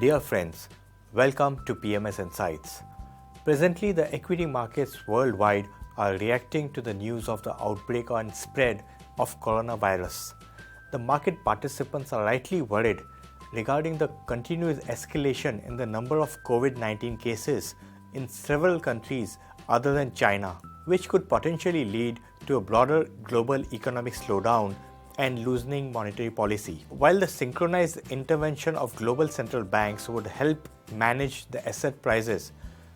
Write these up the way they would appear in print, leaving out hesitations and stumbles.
Dear friends, welcome to PMS Insights. Presently, the equity markets worldwide are reacting to the news of the outbreak and spread of coronavirus. The market participants are rightly worried regarding the continuous escalation in the number of COVID-19 cases in several countries other than China, which could potentially lead to a broader global economic slowdown and loosening monetary policy. While the synchronized intervention of global central banks would help manage the asset prices,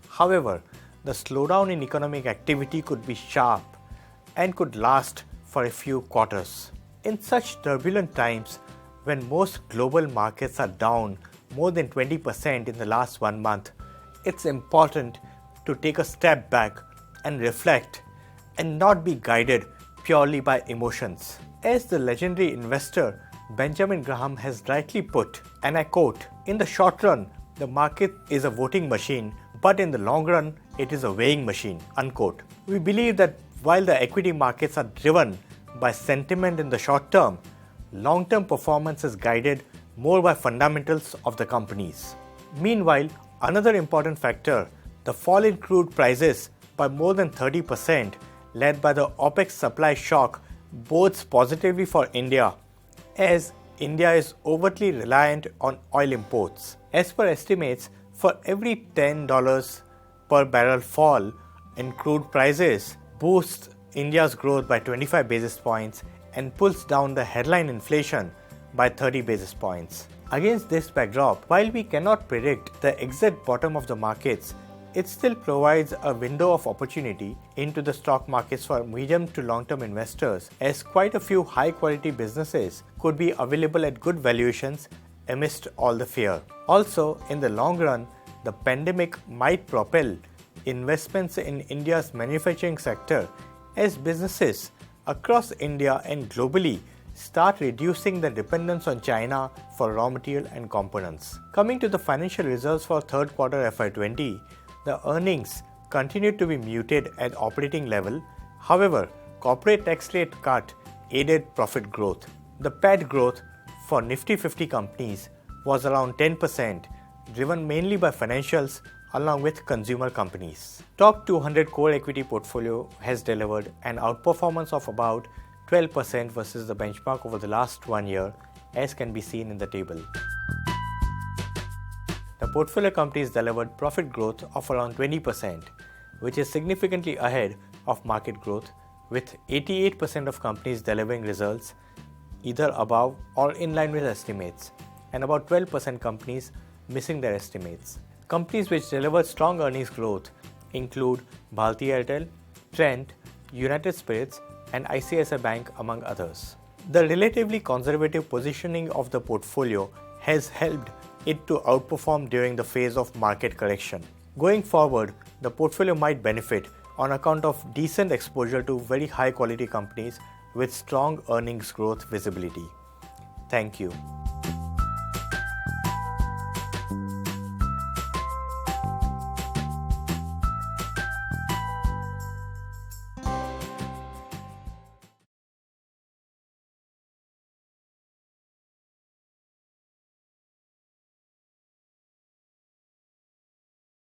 however, the slowdown in economic activity could be sharp and could last for a few quarters. In such turbulent times, when most global markets are down more than 20% in the last 1 month, it's important to take a step back and reflect and not be guided purely by emotions. As the legendary investor Benjamin Graham has rightly put, and I quote, "In the short run, the market is a voting machine, but in the long run, it is a weighing machine," unquote. We believe that while the equity markets are driven by sentiment in the short term, long-term performance is guided more by fundamentals of the companies. Meanwhile, another important factor, the fall in crude prices by more than 30%, led by the OPEC supply shock, bodes positively for India, as India is overtly reliant on oil imports. As per estimates, for every $10 per barrel fall in crude prices boosts India's growth by 25 basis points and pulls down the headline inflation by 30 basis points. Against this backdrop, while we cannot predict the exact bottom of the markets, it still provides a window of opportunity into the stock markets for medium to long-term investors, as quite a few high-quality businesses could be available at good valuations amidst all the fear. Also, in the long run, the pandemic might propel investments in India's manufacturing sector as businesses across India and globally start reducing the dependence on China for raw material and components. Coming to the financial results for third quarter FY20, the earnings continued to be muted at operating level. However, corporate tax rate cut aided profit growth. The PAT growth for Nifty 50 companies was around 10%, driven mainly by financials along with consumer companies. Top 200 core equity portfolio has delivered an outperformance of about 12% versus the benchmark over the last 1 year, as can be seen in the table. The portfolio companies delivered profit growth of around 20%, which is significantly ahead of market growth, with 88% of companies delivering results either above or in line with estimates, and about 12% companies missing their estimates. Companies which delivered strong earnings growth include Bharti Airtel, Trent, United Spirits, and ICICI Bank, among others. The relatively conservative positioning of the portfolio has helped it to outperform during the phase of market correction. Going forward, the portfolio might benefit on account of decent exposure to very high quality companies with strong earnings growth visibility. Thank you.